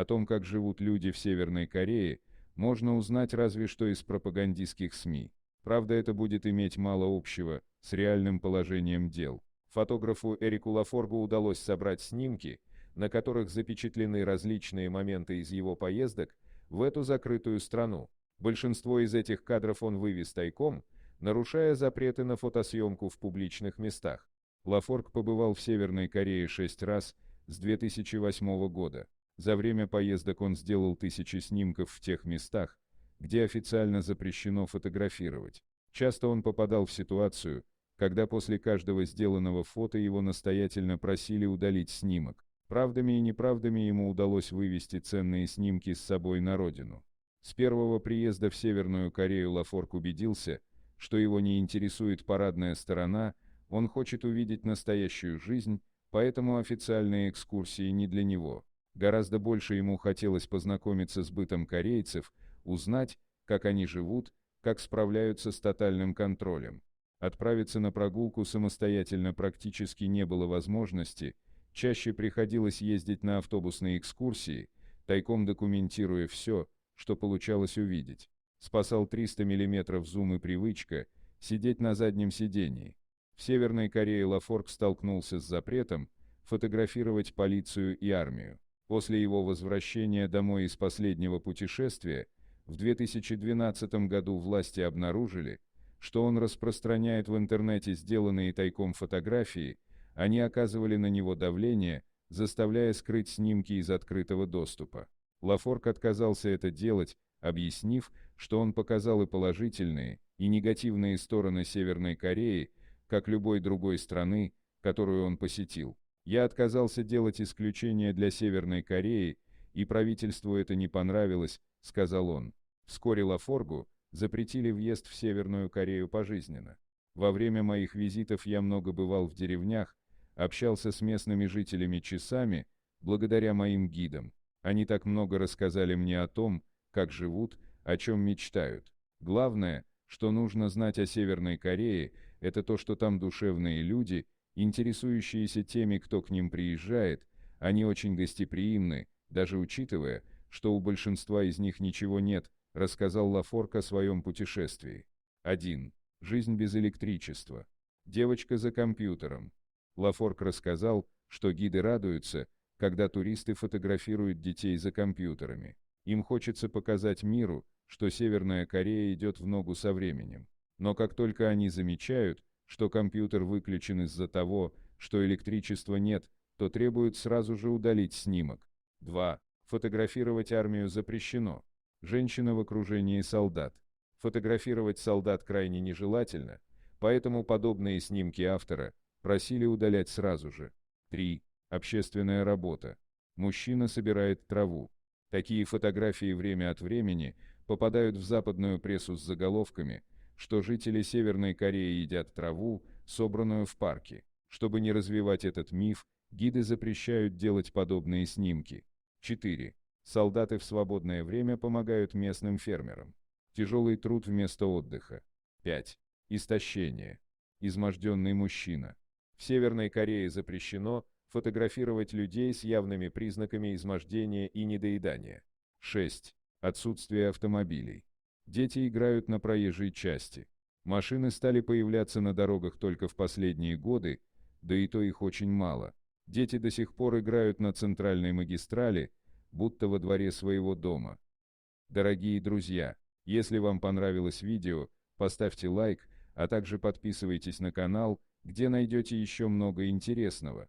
О том, как живут люди в Северной Корее, можно узнать разве что из пропагандистских СМИ. Правда, это будет иметь мало общего с реальным положением дел. Фотографу Эрику Лафоргу удалось собрать снимки, на которых запечатлены различные моменты из его поездок в эту закрытую страну. Большинство из этих кадров он вывез тайком, нарушая запреты на фотосъемку в публичных местах. Лафорг побывал в Северной Корее 6 раз с 2008 года. За время поездок он сделал тысячи снимков в тех местах, где официально запрещено фотографировать. Часто он попадал в ситуацию, когда после каждого сделанного фото его настоятельно просили удалить снимок. Правдами и неправдами ему удалось вывести ценные снимки с собой на родину. С первого приезда в Северную Корею Лафорг убедился, что его не интересует парадная сторона, он хочет увидеть настоящую жизнь, поэтому официальные экскурсии не для него. Гораздо больше ему хотелось познакомиться с бытом корейцев, узнать, как они живут, как справляются с тотальным контролем. Отправиться на прогулку самостоятельно практически не было возможности, чаще приходилось ездить на автобусные экскурсии, тайком документируя все, что получалось увидеть. Спасал 300 мм зум и привычка сидеть на заднем сидении. В Северной Корее Лафорг столкнулся с запретом фотографировать полицию и армию. После его возвращения домой из последнего путешествия в 2012 году власти обнаружили, что он распространяет в интернете сделанные тайком фотографии, они оказывали на него давление, заставляя скрыть снимки из открытого доступа. Лафорг отказался это делать, объяснив, что он показал и положительные, и негативные стороны Северной Кореи, как любой другой страны, которую он посетил. «Я отказался делать исключение для Северной Кореи, и правительству это не понравилось», — сказал он. Вскоре Лафоргу запретили въезд в Северную Корею пожизненно. Во время моих визитов я много бывал в деревнях, общался с местными жителями часами, благодаря моим гидам. Они так много рассказали мне о том, как живут, о чем мечтают. Главное, что нужно знать о Северной Корее, это то, что там душевные люди, интересующиеся теми, кто к ним приезжает, они очень гостеприимны, даже учитывая, что у большинства из них ничего нет, рассказал Лафорг о своем путешествии. 1. Жизнь без электричества. Девочка за компьютером. Лафорг рассказал, что гиды радуются, когда туристы фотографируют детей за компьютерами. Им хочется показать миру, что Северная Корея идет в ногу со временем. Но как только они замечают, что компьютер выключен из-за того, что электричества нет, то требуют сразу же удалить снимок. 2. Фотографировать армию запрещено. Женщина в окружении солдат. Фотографировать солдат крайне нежелательно, поэтому подобные снимки автора просили удалять сразу же. 3. Общественная работа. Мужчина собирает траву. Такие фотографии время от времени попадают в западную прессу с заголовками, что жители Северной Кореи едят траву, собранную в парке. Чтобы не развивать этот миф, гиды запрещают делать подобные снимки. 4. Солдаты в свободное время помогают местным фермерам. Тяжелый труд вместо отдыха. 5. Истощение. Изможденный мужчина. В Северной Корее запрещено фотографировать людей с явными признаками измождения и недоедания. 6. Отсутствие автомобилей. Дети играют на проезжей части. Машины стали появляться на дорогах только в последние годы, да и то их очень мало. Дети до сих пор играют на центральной магистрали, будто во дворе своего дома. Дорогие друзья, если вам понравилось видео, поставьте лайк, а также подписывайтесь на канал, где найдете еще много интересного.